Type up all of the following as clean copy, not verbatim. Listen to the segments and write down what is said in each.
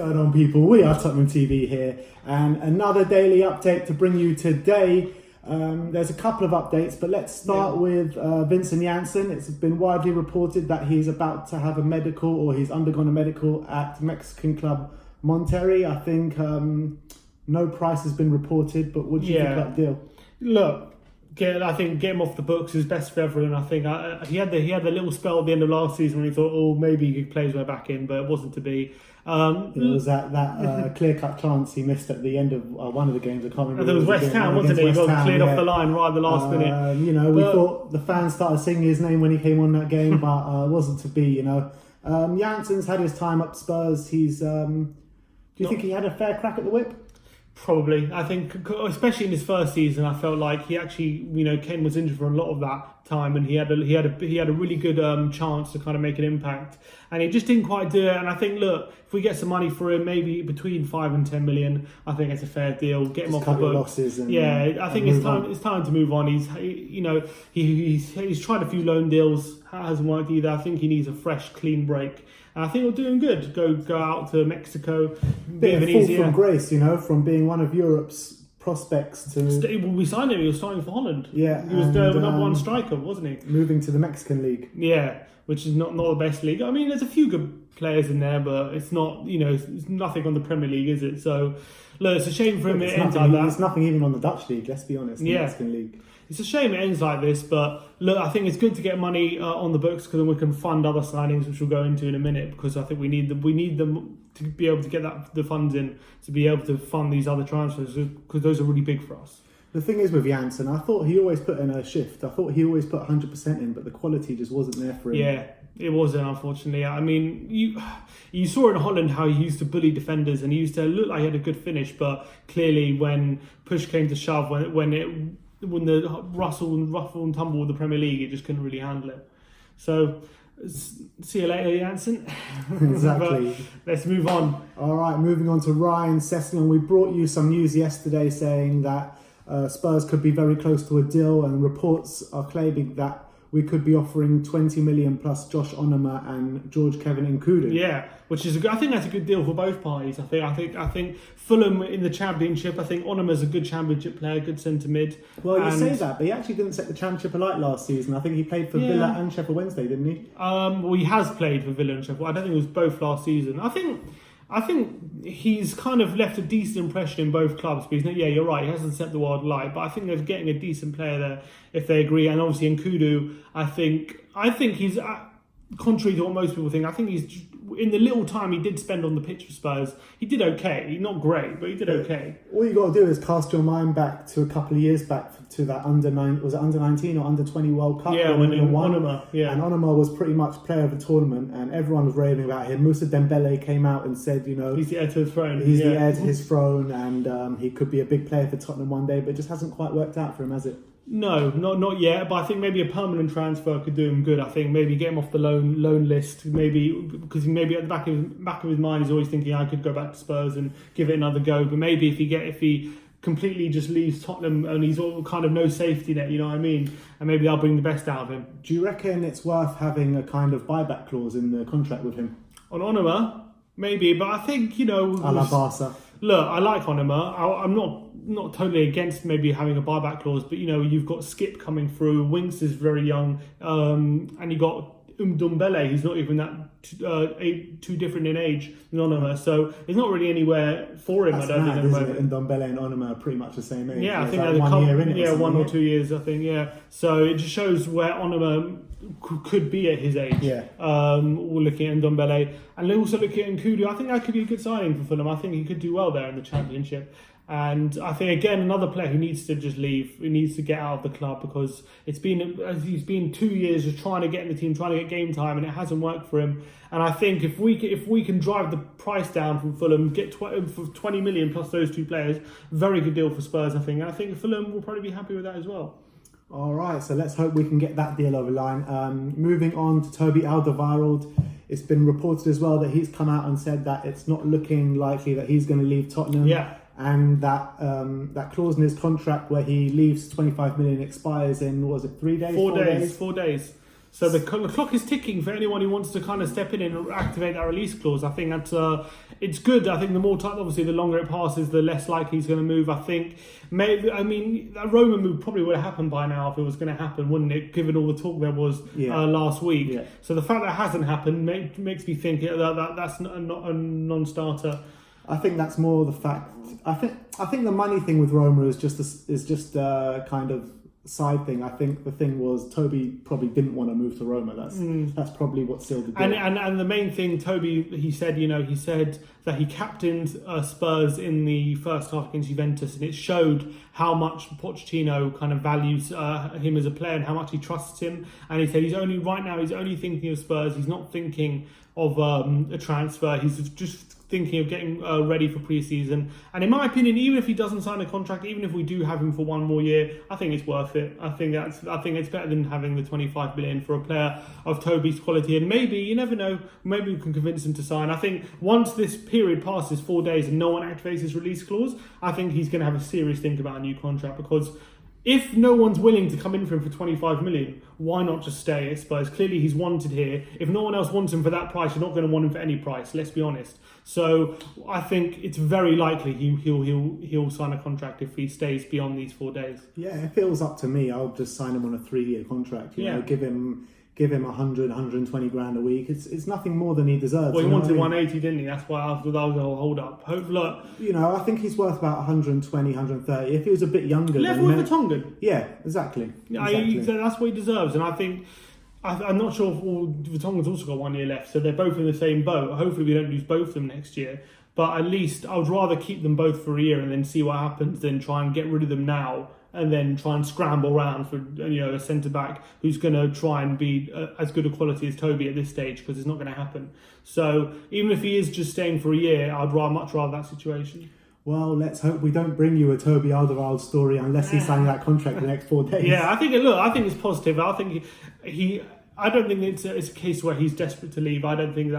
going on, people? We are Tottenham TV here, and another daily update to bring you today. There's a couple of updates, but let's start with Vincent Janssen. It's been widely reported that he's about to have a medical, or he's undergone a medical at Mexican club Monterrey. I think no price has been reported, but what do you think of that deal? Look, I think get him off the books is best for everyone. I think he had the little spell at the end of last season when he thought, oh, maybe he could play his way back in, but it wasn't to be. It was that clear-cut chance he missed at the end of one of the games. I can't remember. There was West Ham, wasn't it? He got cleared off the line right at the last minute. We thought the fans started singing his name when he came on that game, but it wasn't to be. Janssen's had his time up Spurs. He's. Do you think he had a fair crack at the whip? Probably. I think, especially in his first season, I felt like he actually, Ken was injured for a lot of that time, and he had a really good chance to kind of make an impact, and he just didn't quite do it. And I think, look, if we get some money for him, maybe between 5 and 10 million, I think it's a fair deal. Get him off the book. Losses and, I think it's time. It's time to move on. He's tried a few loan deals, hasn't worked either. I think he needs a fresh, clean break. And I think he'll do him good. Go out to Mexico. Bit of a fall from grace, from being one of Europe's prospects to. We signed him. He was starting for Holland. Yeah, he was the number one striker, wasn't he? Moving to the Mexican league. Yeah, which is not the best league. I mean, there's a few good players in there, but it's not. It's nothing on the Premier League, is it? So, look, it's a shame for him. It ends like that. It's nothing even on the Dutch league. Let's be honest. The Mexican league. It's a shame it ends like this, but look, I think it's good to get money on the books because then we can fund other signings, which we'll go into in a minute. Because I think we need them to be able to get the funds in to be able to fund these other transfers because those are really big for us. The thing is with Janssen, I thought he always put in a shift. I thought he always put 100% in, but the quality just wasn't there for him. Yeah, it wasn't, unfortunately. I mean, you saw in Holland how he used to bully defenders and he used to look like he had a good finish, but clearly when push came to shove, when the ruffle and tumble of the Premier League, it just couldn't really handle it. So, see you later, Janssen. Exactly. Let's move on. All right, moving on to Ryan Sessegnon. We brought you some news yesterday saying that Spurs could be very close to a deal, and reports are claiming that we could be offering 20 million plus Josh Onoma and George Kevin Nkudu. Yeah, which is I think that's a good deal for both parties. I think Fulham in the Championship. I think Onoma's a good Championship player, good centre mid. Well, you say that, but he actually didn't set the Championship alight last season. I think he played for Villa and Sheffield Wednesday, didn't he? Well, he has played for Villa and Sheffield. I don't think it was both last season. I think he's kind of left a decent impression in both clubs. Because you're right, he hasn't set the world alight, but I think they're getting a decent player there if they agree. And obviously Nkudu, I think he's contrary to what most people think. I think he's in the little time he did spend on the pitch for Spurs, he did okay. Not great, but he did okay. All you got to do is cast your mind back to a couple of years back to that under 19 or under 20 World Cup? Yeah, when Onoma. Yeah, and Onoma was pretty much player of the tournament, and everyone was raving about him. Moussa Dembele came out and said, he's the heir to his throne. He's the heir to his throne, and he could be a big player for Tottenham one day, but it just hasn't quite worked out for him, has it? No, not yet. But I think maybe a permanent transfer could do him good. I think maybe get him off the loan list. Maybe because maybe at the back of his mind he's always thinking I could go back to Spurs and give it another go. But maybe if he completely just leaves Tottenham and he's all kind of no safety net, you know what I mean? And maybe they'll bring the best out of him. Do you reckon it's worth having a kind of buyback clause in the contract with him? On Onoma, maybe. But I think a la Barca. Look, I like Onoma. I'm not totally against maybe having a buyback clause, but you've got Skip coming through. Winks is very young, and you got Ndombele, who's not even that too different in age than Onoma. So there's not really anywhere for him. That's I don't think. Isn't it? Ndombele and Onoma are pretty much the same age. Yeah, I think like they're 1 year in it. Yeah, 1 or 2 years. I think. Yeah, so it just shows where Onoma could be at his age. Yeah. We're looking at Ndombele, and also looking at Nkudu. I think that could be a good signing for Fulham. I think he could do well there in the Championship. And I think, again, another player who needs to just leave, who needs to get out of the club because he's been 2 years just trying to get in the team, trying to get game time, and it hasn't worked for him. And I think if we can drive the price down from Fulham, get for 20 million plus those two players, very good deal for Spurs, I think. And I think Fulham will probably be happy with that as well. All right, so let's hope we can get that deal over the line. Moving on to Toby Alderweireld. It's been reported as well that he's come out and said that it's not looking likely that he's going to leave Tottenham. Yeah. And that clause in his contract where he leaves 25 million expires in, what was it, 3 days? 4 days. 4 days. So the clock is ticking for anyone who wants to kind of step in and activate that release clause. I think that's it's good. I think the more time, obviously, the longer it passes, the less likely he's going to move. I think maybe, I mean, that Roma move probably would have happened by now if it was going to happen, wouldn't it? Given all the talk there was last week. Yeah. So the fact that it hasn't happened makes me think that's not a non-starter. I think that's more the fact. I think the money thing with Roma is just a kind of side thing. I think the thing was Toby probably didn't want to move to Roma. That's probably what sealed the deal. And the main thing, Toby, he said that he captained Spurs in the first half against Juventus, and it showed how much Pochettino kind of values him as a player and how much he trusts him. And he said he's only thinking of Spurs. He's not thinking of a transfer. He's just thinking of getting ready for pre-season. And in my opinion, even if he doesn't sign a contract, even if we do have him for one more year, I think it's worth it. I think it's better than having the 25 million for a player of Toby's quality. And maybe, you never know, maybe we can convince him to sign. I think once this period passes 4 days and no one activates his release clause, I think he's going to have a serious think about a new contract, because if no one's willing to come in for him for 25 million, why not just stay at Spurs? Clearly he's wanted here. If no one else wants him for that price, you're not going to want him for any price, let's be honest. So I think it's very likely he'll sign a contract if he stays beyond these 4 days. Yeah, if it was up to me, I'll just sign him on a 3-year contract. You know, give him 100, 120 grand a week. It's nothing more than he deserves. Well, he wanted 180, didn't he? That's why that was a hold up. Hopefully, you know, I think he's worth about 120, 130. If he was a bit younger, level with Vertonghen. Yeah, exactly. That's what he deserves, and I think. I'm not sure if Vertonghen's also got 1 year left, so they're both in the same boat. Hopefully we don't lose both of them next year. But at least I would rather keep them both for a year and then see what happens than try and get rid of them now and then try and scramble around for a centre-back who's going to try and be as good a quality as Toby at this stage, because it's not going to happen. So even if he is just staying for a year, I'd much rather that situation. Well, let's hope we don't bring you a Toby Alderweireld story unless he's signing that contract in the next 4 days. Yeah, I think it's positive. I think I don't think it's a case where he's desperate to leave. I don't think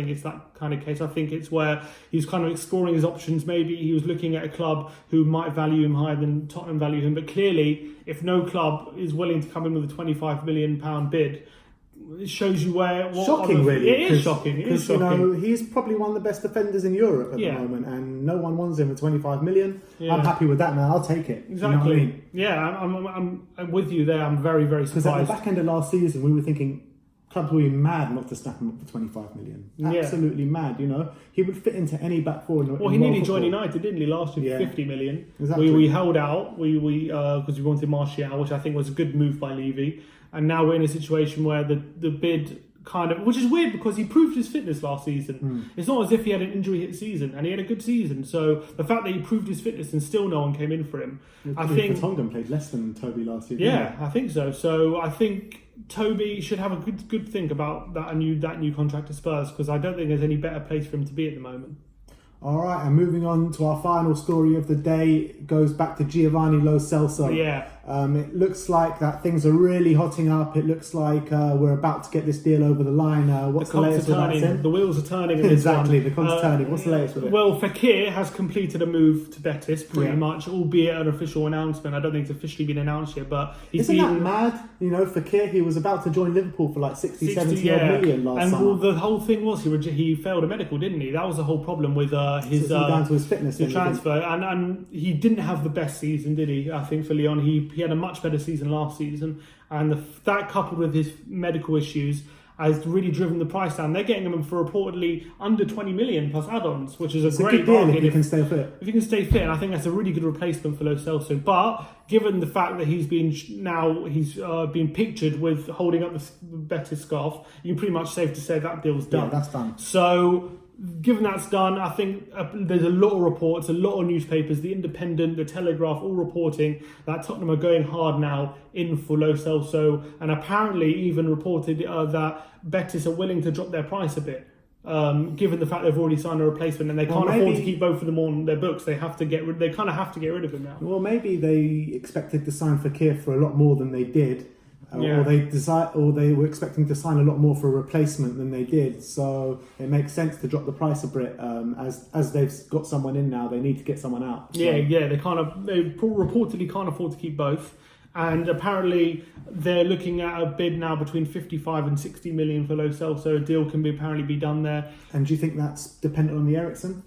it's that kind of case. I think it's where he's kind of exploring his options. Maybe he was looking at a club who might value him higher than Tottenham value him. But clearly, if no club is willing to come in with a £25 million bid, it shows you shocking, really. It is shocking. Because he's probably one of the best defenders in Europe at the moment, and no one wants him for 25 million. Yeah. I'm happy with that, man. I'll take it. Exactly. You know what I mean? Yeah, I'm with you there. I'm very, very surprised. Because at the back end of last season, we were thinking clubs were mad not to snap him up for 25 million. Absolutely mad. He would fit into any back four. Well, he nearly joined United, didn't he? Last year, 50 million. Exactly. We held out. We because we wanted Martial, which I think was a good move by Levy. And now we're in a situation where the bid kind of, which is weird because he proved his fitness last season. It's not as if he had an injury hit season, and he had a good season. So the fact that he proved his fitness and still no one came in for him, I think Vertonghen played less than Toby last season. Yeah, I think so. So I think Toby should have a good think about that new contract to Spurs, because I don't think there's any better place for him to be at the moment. All right, and moving on to our final story of the day, it goes back to Giovanni Lo Celso. Yeah. It looks like that things are really hotting up. It looks like we're about to get this deal over the line. What's the latest with that, Tim? The wheels are turning. Exactly, the cogs turning. What's the latest with it? Well, Fekir has completed a move to Betis, pretty much, albeit an official announcement. I don't think it's officially been announced yet, but isn't that mad? Fekir, he was about to join Liverpool for like 60 70 million last summer. And the whole thing was he failed a medical, didn't he? That was the whole problem with his down to his fitness, the transfer, and he didn't have the best season, did he? I think for Lyon, he had a much better season last season, and that coupled with his medical issues has really driven the price down. They're getting him for reportedly under 20 million plus add-ons, which is a great deal bargain if he can stay fit. If he can stay fit, and I think that's a really good replacement for Lo Celso. But given the fact that he's been pictured with holding up the Betis scarf, you're pretty much safe to say that deal's done. Yeah, that's done. So, given that's done, I think there's a lot of reports, a lot of newspapers, The Independent, The Telegraph, all reporting that Tottenham are going hard now in for Lo Celso, and apparently even reported that Betis are willing to drop their price a bit, given the fact they've already signed a replacement and they can't afford to keep both of them on their books. They kind of have to get rid of him now. Well, maybe they expected to sign Fekir for a lot more than they did. Or they were expecting to sign a lot more for a replacement than they did, so it makes sense to drop the price a bit. As they've got someone in now, they need to get someone out. So. Yeah, they reportedly can't afford to keep both. And apparently they're looking at a bid now between 55 and 60 million for Lo Celso. A deal can apparently be done there. And do you think that's dependent on the Eriksen?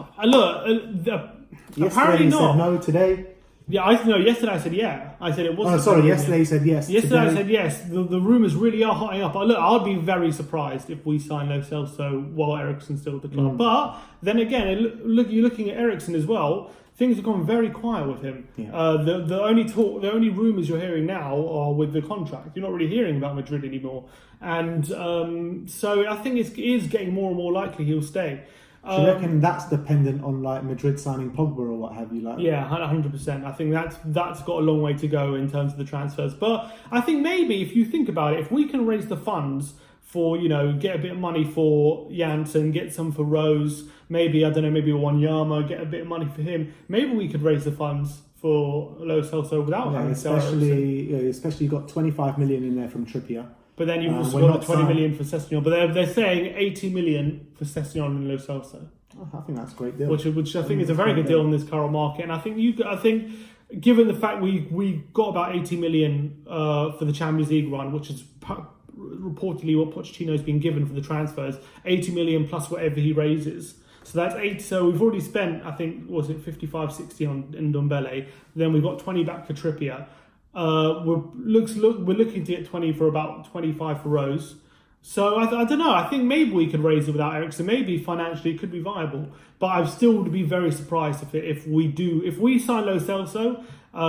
Apparently he not. Said no today. Yeah, yesterday I said yeah. I said it was. Oh, sorry. Yesterday you said yes. Yesterday today. I said yes. The rumours really are hotting up. I'd be very surprised if we sign Lo Celso while Eriksen's still at the club. But then again, you're looking at Eriksen as well. Things have gone very quiet with him. Yeah. The only rumours you're hearing now are with the contract. You're not really hearing about Madrid anymore, and so I think it is getting more and more likely he'll stay. Do you reckon that's dependent on like Madrid signing Pogba or what have you? Like, yeah, 100%. I think that's got a long way to go in terms of the transfers. But I think maybe if you think about it, if we can raise the funds for, get a bit of money for Janssen, get some for Rose, maybe Wanyama, get a bit of money for him. Maybe we could raise the funds for Lo Celso without having to sell Eriksen. Especially you got 25 million in there from Trippier. But then you've also got the 20 million for Sessegnon. But they're saying 80 million for Sessegnon and Lo Celso. Oh, I think that's a great deal. Which I think is a very good deal in this current market. And I think given the fact we got about 80 million for the Champions League run, which is reportedly what Pochettino's been given for the transfers, 80 million plus whatever he raises. So that's 8. So we've already spent, I think, 55, 60 on Ndombele. Then we've got 20 back for Trippier. We're looking to get 20 for about 25 for Rose. So I don't know. I think maybe we could raise it without Eriksen. Maybe financially it could be viable. But I'd still be very surprised if we sign Lo Celso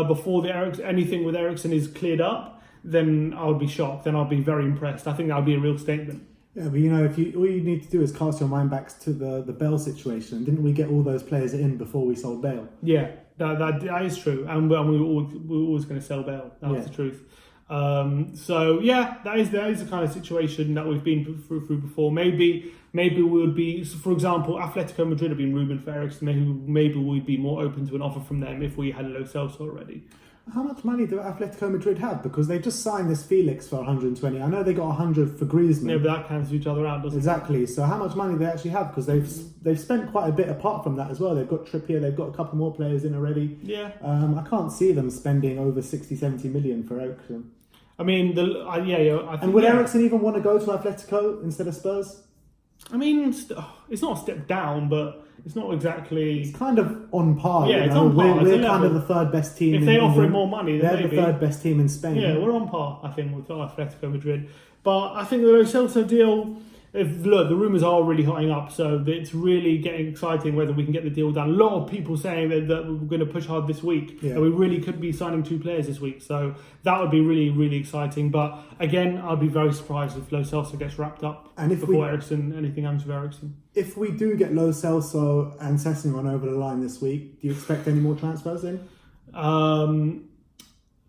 before anything with Eriksen is cleared up. Then I would be shocked. Then I'll be very impressed. I think that would be a real statement. Yeah, but all you need to do is cast your mind back to the Bale situation. Didn't we get all those players in before we sold Bale? Yeah, that is true. And we were always going to sell Bale. That was the truth. So yeah, that is the kind of situation that we've been through before. Maybe we would be, for example, Atletico Madrid have been rumoured for Eriksen. Maybe we'd be more open to an offer from them if we had Lo Celso already. How much money do Atletico Madrid have? Because they just signed this Felix for 120. I know they got 100 for Griezmann. Yeah, but that cancels each other out, doesn't it? Exactly. So how much money do they actually have? Because they've spent quite a bit apart from that as well. They've got Trippier. They've got a couple more players in already. Yeah. I can't see them spending over 60, 70 million for Eriksen. I mean, I think, and would Eriksen even want to go to Atletico instead of Spurs? I mean, it's not a step down, but it's not exactly... It's kind of on par. Yeah, it's on par. We're kind of the third best team. If they offer him more money, then they're maybe. the third best team in Spain. Yeah, we're on par, I think, with Atletico Madrid. But I think the Lo Celso deal... Look, the rumours are really hotting up, so it's really getting exciting whether we can get the deal done. A lot of people saying that we're going to push hard this week, that we really could be signing 2 players this week. So that would be really, really exciting. But again, I'd be very surprised if Lo Celso gets wrapped up before anything happens with Eriksen. If we do get Lo Celso and Sessegnon over the line this week, do you expect any more transfers in? And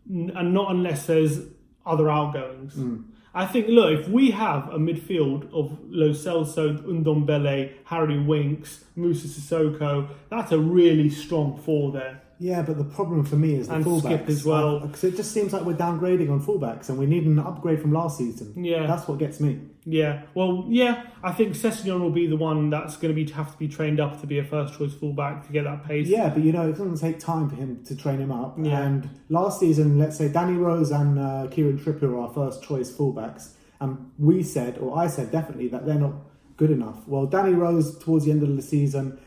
not unless there's other outgoings. I think, look, if we have a midfield of Lo Celso, Ndombele, Harry Winks, Moussa Sissoko, that's a really strong 4 there. Yeah, but the problem for me is the fullbacks. Skip as well. Because it just seems like we're downgrading on fullbacks and we need an upgrade from last season. Yeah. That's what gets me. Yeah, well, yeah, I think Sessegnon will be the one that's going to have to be trained up to be a first choice fullback to get that pace. Yeah, but it doesn't take time for him to train him up. Yeah. And last season, let's say Danny Rose and Kieran Trippier were our first choice fullbacks. And I said definitely that they're not good enough. Well, Danny Rose towards the end of the season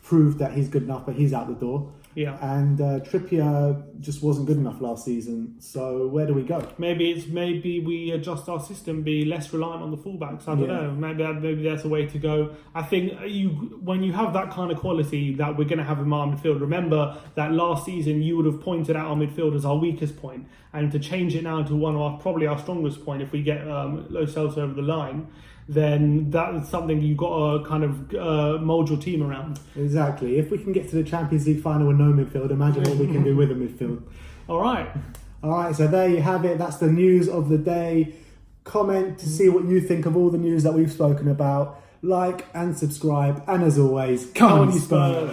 proved that he's good enough, but he's out the door. Yeah. And Trippier just wasn't good enough last season. So where do we go? Maybe we adjust our system, be less reliant on the fullbacks. I don't know. Maybe that's a way to go. I think when you have that kind of quality that we're going to have in our midfield, remember that last season you would have pointed out our midfield as our weakest point, and to change it now to one of probably our strongest point if we get Lo Celso over the line, then that's something you've got to kind of mould your team around. Exactly. If we can get to the Champions League final with no midfield, imagine what we can do with a midfield. All right, so there you have it. That's the news of the day. Comment to see what you think of all the news that we've spoken about. Like and subscribe. And as always, come on, you Spurs!